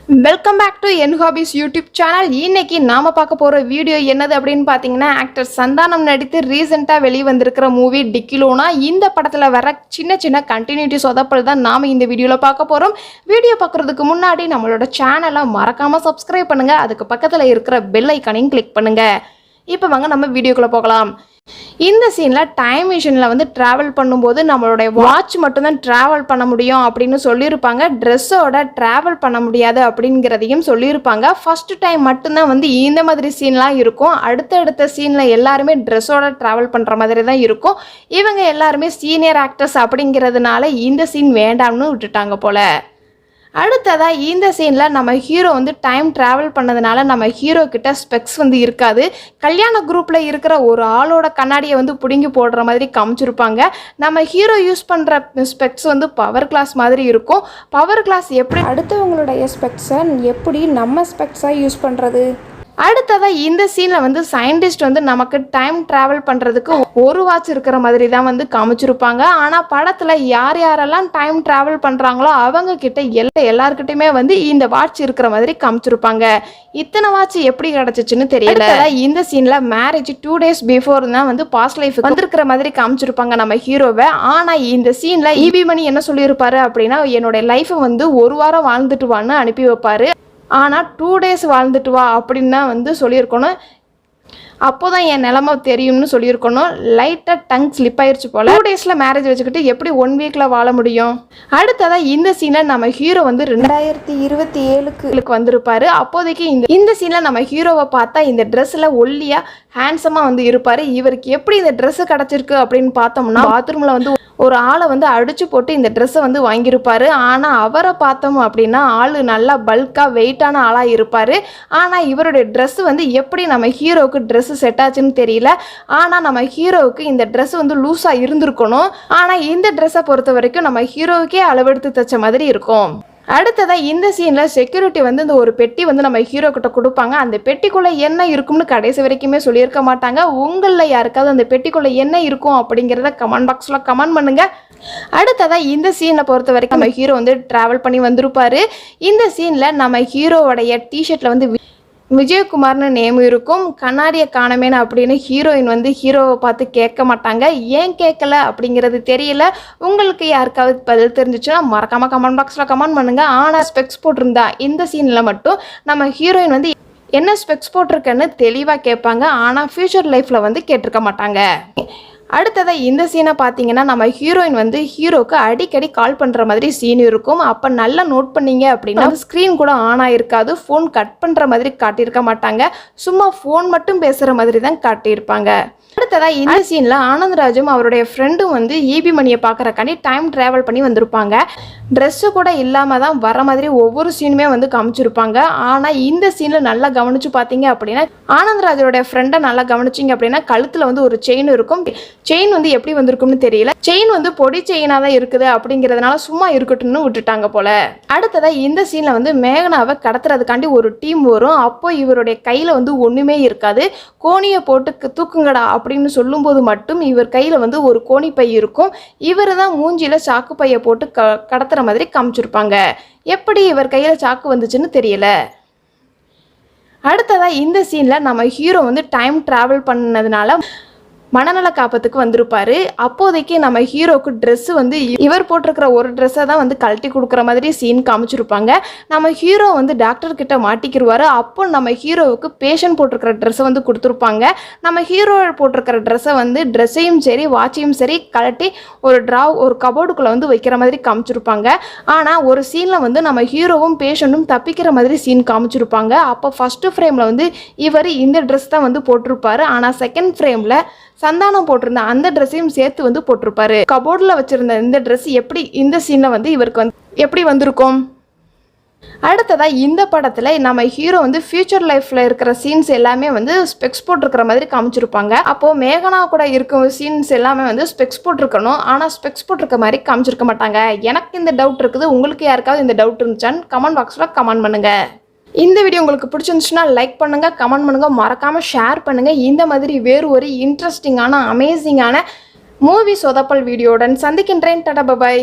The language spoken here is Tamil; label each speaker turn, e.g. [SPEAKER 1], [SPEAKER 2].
[SPEAKER 1] வெல்கம் பேக் டு என் ஹாபிஸ் யூடியூப் சேனல். இன்னைக்கு நாம பார்க்க போகிற வீடியோ என்னது அப்படின்னு பார்த்தீங்கன்னா, ஆக்டர் சந்தானம் நடித்து ரீசெண்டாக வெளியே வந்திருக்கிற மூவி டிக்கிலோனா. இந்த படத்தில் வர சின்ன சின்ன கண்டினியூட்டி சொதப்பல் தான் நாம் இந்த வீடியோவில் பார்க்க போகிறோம். வீடியோ பார்க்குறதுக்கு முன்னாடி நம்மளோட சேனலை மறக்காமல் சப்ஸ்கிரைப் பண்ணுங்கள். அதுக்கு பக்கத்தில் இருக்கிற பெல் ஐக்கானையும் கிளிக் பண்ணுங்கள். இப்போ வாங்க நம்ம வீடியோக்குள்ளே போகலாம். இந்த சீனில் டைம் மிஷினில் வந்து ட்ராவல் பண்ணும்போது நம்மளுடைய வாட்ச் மட்டும்தான் ட்ராவல் பண்ண முடியும் அப்படின்னு சொல்லியிருப்பாங்க. ட்ரெஸ்ஸோட ட்ராவல் பண்ண முடியாது அப்படிங்கிறதையும் சொல்லியிருப்பாங்க. ஃபர்ஸ்ட் டைம் மட்டும்தான் வந்து இந்த மாதிரி சீன்லாம் இருக்கும். அடுத்தடுத்த சீனில் எல்லாருமே ட்ரெஸ்ஸோட ட்ராவல் பண்ணுற மாதிரி தான் இருக்கும். இவங்க எல்லாருமே சீனியர் ஆக்டர்ஸ் அப்படிங்கிறதுனால இந்த சீன் வேண்டாம்னு விட்டுட்டாங்க போல. அடுத்ததாக இந்த சீனில் நம்ம ஹீரோ வந்து டைம் ட்ராவல் பண்ணதுனால நம்ம ஹீரோ கிட்ட ஸ்பெக்ஸ் வந்து இருக்காது. கல்யாண குரூப்பில் இருக்கிற ஒரு ஆளோட கண்ணாடியை வந்து பிடுங்கி போடுற மாதிரி காமிச்சிருப்பாங்க. நம்ம ஹீரோ யூஸ் பண்ணுற ஸ்பெக்ஸ் வந்து பவர் கிளாஸ் மாதிரி இருக்கும். பவர் கிளாஸ் எப்படி அடுத்தவங்களுடைய ஸ்பெக்ஸை எப்படி நம்ம ஸ்பெக்ஸாக யூஸ் பண்ணுறது? அடுத்ததாக இந்த சீனில் வந்து சயின்டிஸ்ட் வந்து நமக்கு டைம் ட்ராவல் பண்ணுறதுக்கு ஒரு வாட்ச் இருக்கிற மாதிரி தான் வந்து காமிச்சிருப்பாங்க. ஆனால் படத்தில் யாரெல்லாம் டைம் ட்ராவல் பண்ணுறாங்களோ அவங்க கிட்ட எல்லாருக்கிட்டையுமே வந்து இந்த வாட்ச் இருக்கிற மாதிரி காமிச்சிருப்பாங்க. இத்தனை வாட்ச் எப்படி கிடச்சிச்சுன்னு தெரியல. இந்த சீனில் மேரேஜ் 2 days பிஃபோர் தான் வந்து பாஸ்ட் லைஃப் வந்திருக்கிற மாதிரி காமிச்சிருப்பாங்க நம்ம ஹீரோவை. ஆனால் இந்த சீனில் ஈபி மணி என்ன சொல்லியிருப்பாரு அப்படின்னா, என்னோட லைஃப்பை வந்து 1 வாரம் வாழ்ந்துட்டு வான்னு அனுப்பி வைப்பாரு. ஆனால் 2 days வாழ்ந்துட்டு வா அப்படின்னு தான் வந்து சொல்லியிருக்கணும். அப்போ தான் என் நிலமை தெரியும்னு சொல்லியிருக்கணும். லைட்டாக டங் ஸ்லிப் ஆயிடுச்சு போல். 2 days மேரேஜ் வச்சுக்கிட்டு எப்படி 1 week வாழ முடியும்? அடுத்ததாக இந்த சீனில் நம்ம ஹீரோ வந்து 2027க்கு வந்திருப்பாரு. அப்போதைக்கு இந்த சீனில் நம்ம ஹீரோவை பார்த்தா இந்த ட்ரெஸ்ஸில் ஒல்லியாக ஹேண்ட்ஸமாக வந்து இருப்பார். இவருக்கு எப்படி இந்த ட்ரெஸ்ஸு கிடச்சிருக்கு அப்படின்னு பார்த்தோம்னா, பாத்ரூமில் வந்து ஒரு ஆளை வந்து அடிச்சு போட்டு இந்த ட்ரெஸ்ஸை வந்து வாங்கியிருப்பாரு. ஆனால் அவரை பார்த்தோம் அப்படின்னா ஆள் நல்லா பல்காக வெயிட்டான ஆளாக இருப்பார். ஆனால் இவருடைய ட்ரெஸ்ஸு வந்து எப்படி நம்ம ஹீரோவுக்கு ட்ரெஸ்ஸு செட் ஆச்சுன்னு தெரியல. ஆனால் நம்ம ஹீரோவுக்கு இந்த ட்ரெஸ் வந்து லூஸாக இருந்திருக்கணும். ஆனால் இந்த ட்ரெஸ்ஸை பொறுத்த வரைக்கும் நம்ம ஹீரோவுக்கே அளவெடுத்து தைச்ச மாதிரி இருக்கும். அடுத்ததாக இந்த சீனில் செக்யூரிட்டி வந்து இந்த ஒரு பெட்டி வந்து நம்ம ஹீரோ கிட்ட கொடுப்பாங்க. அந்த பெட்டிக்குள்ளே என்ன இருக்கும்னு கடைசி வரைக்குமே சொல்லியிருக்க மாட்டாங்க. உங்களில் யாருக்காவது அந்த பெட்டிக்குள்ளே என்ன இருக்கும் அப்படிங்கிறத கமெண்ட் பாக்ஸில் கமெண்ட் பண்ணுங்கள். அடுத்ததாக இந்த சீனை பொறுத்த வரைக்கும் நம்ம ஹீரோ வந்து ட்ராவல் பண்ணி வந்திருப்பார். இந்த சீனில் நம்ம ஹீரோவோடைய டிஷர்ட்டில் வந்து விஜயகுமார்னு நேம் இருக்கும். கண்ணாடியை காணமேனு அப்படின்னு ஹீரோயின் வந்து ஹீரோவை பார்த்து கேட்க மாட்டாங்க. ஏன் கேட்கல அப்படிங்கிறது தெரியல. உங்களுக்கு யாருக்காவது பதில் தெரிஞ்சிச்சுன்னா மறக்காமல் கமெண்ட் பாக்ஸில் கமெண்ட் பண்ணுங்கள். ஆனால் ஸ்பெக்ஸ் போட்டிருந்தா இந்த சீனில் மட்டும் நம்ம ஹீரோயின் வந்து என்ன ஸ்பெக்ஸ் போட்டிருக்கேன்னு தெளிவாக கேட்பாங்க. ஆனால் ஃப்யூச்சர் லைஃப்பில் வந்து கேட்டிருக்க மாட்டாங்க. அடுத்ததாக இந்த சீனை பார்த்தீங்கன்னா, நம்ம ஹீரோயின் வந்து ஹீரோக்கு அடிக்கடி கால் பண்ணுற மாதிரி சீன் இருக்கும். அப்போ நல்லா நோட் பண்ணீங்க அப்படின்னா ஸ்க்ரீன் கூட ஆன் ஆகிருக்காது. ஃபோன் கட் பண்ணுற மாதிரி காட்டியிருக்க மாட்டாங்க. சும்மா ஃபோன் மட்டும் பேசுகிற மாதிரி தான் காட்டியிருப்பாங்க. அடுத்ததாக இந்த சீனில் ஆனந்த்ராஜும் அவருடைய ஃப்ரெண்டும் வந்து ஈபி மணியை பார்க்குறக்காண்டி டைம் ட்ராவல் பண்ணி வந்திருப்பாங்க. ட்ரெஸ்ஸு கூட இல்லாமல் தான் வர மாதிரி ஒவ்வொரு சீனுமே வந்து காமிச்சிருப்பாங்க. ஆனால் இந்த சீனில் நல்லா கவனித்து பார்த்தீங்க அப்படின்னா, ஆனந்த்ராஜோடைய ஃப்ரெண்டை நல்லா கவனிச்சிங்க அப்படின்னா கழுத்தில் வந்து ஒரு செயின் இருக்கும். செயின் வந்து எப்படி வந்திருக்கும்னு தெரியல. செயின் வந்து பொடி செயினாக தான் இருக்குது அப்படிங்கிறதுனால சும்மா இருக்கட்டும்னு விட்டுட்டாங்க போல. அடுத்ததாக இந்த சீனில் வந்து மேகனாவை கடத்துறதுக்காண்டி ஒரு டீம் வரும். அப்போ இவருடைய கையில் வந்து ஒன்றுமே இருக்காது. கோணியை போட்டு தூக்குங்கடா அப்படின்னு சொல்லும்போது மட்டும் இவர் கையில் வந்து ஒரு கோணி பை இருக்கும். இவர் தான் மூஞ்சியில் சாக்கு பையை போட்டு கடத்துற மாதிரி காமிச்சிருப்பாங்க. எப்படி இவர் கையில் சாக்கு வந்துச்சுன்னு தெரியல. அடுத்ததாக இந்த சீனில் நம்ம ஹீரோ வந்து டைம் ட்ராவல் பண்ணதுனால மனநல காப்பத்துக்கு வந்திருப்பாரு. அப்போதைக்கு நம்ம ஹீரோக்கு ட்ரெஸ்ஸு வந்து இவர் போட்டிருக்கிற ஒரு ட்ரெஸ்ஸை தான் வந்து கழட்டி கொடுக்குற மாதிரி சீன் காமிச்சிருப்பாங்க. நம்ம ஹீரோ வந்து டாக்டர்கிட்ட மாட்டிக்கிடுவார். அப்போ நம்ம ஹீரோவுக்கு பேஷண்ட் போட்டிருக்கிற ட்ரெஸ்ஸை வந்து கொடுத்துருப்பாங்க. நம்ம ஹீரோ போட்டிருக்கிற ட்ரெஸ்ஸை வந்து ட்ரெஸ்ஸையும் சரி வாட்சையும் சரி கழட்டி ஒரு கபோர்டுக்குள்ளே வந்து வைக்கிற மாதிரி காமிச்சிருப்பாங்க. ஆனால் ஒரு சீனில் வந்து நம்ம ஹீரோவும் பேஷண்ட்டும் தப்பிக்கிற மாதிரி சீன் காமிச்சிருப்பாங்க. அப்போ ஃபஸ்ட்டு ஃப்ரேமில் வந்து இவர் இந்த ட்ரெஸ் தான் வந்து போட்டிருப்பாரு. ஆனால் செகண்ட் ஃப்ரேமில் சந்தானம் போட்டிருந்த அந்த ட்ரெஸ்ஸையும் சேர்த்து வந்து போட்டிருப்பாரு. கபோர்டில் வச்சுருந்த இந்த ட்ரெஸ் எப்படி இந்த சீனில் வந்து இவருக்கு வந்து எப்படி வந்திருக்கும்? அடுத்ததாக இந்த படத்தில் நம்ம ஹீரோ வந்து ஃப்யூச்சர் லைஃப்பில் இருக்கிற சீன்ஸ் எல்லாமே வந்து ஸ்பெக்ஸ் போட்டிருக்கிற மாதிரி காமிச்சிருப்பாங்க. அப்போது மேகனா கூட இருக்கும் சீன்ஸ் எல்லாமே வந்து ஸ்பெக்ஸ் போட்டிருக்கணும். ஆனால் ஸ்பெக்ஸ் போட்டிருக்க மாதிரி காமிச்சிருக்க மாட்டாங்க. எனக்கு இந்த டவுட் இருக்குது. உங்களுக்கு யாருக்காவது இந்த டவுட் இருந்துச்சான்னு கமெண்ட் பாக்ஸில் கமெண்ட் பண்ணுங்கள். இந்த வீடியோ உங்களுக்கு பிடிச்சிருந்துச்சுன்னா லைக் பண்ணுங்கள், கமெண்ட் பண்ணுங்கள், மறக்காமல் ஷேர் பண்ணுங்கள். இந்த மாதிரி வேறு ஒரு இன்ட்ரெஸ்டிங்கான அமேசிங்கான மூவி சொதப்பல் வீடியோவுடன் சந்திக்கின்றேன். Tata bye.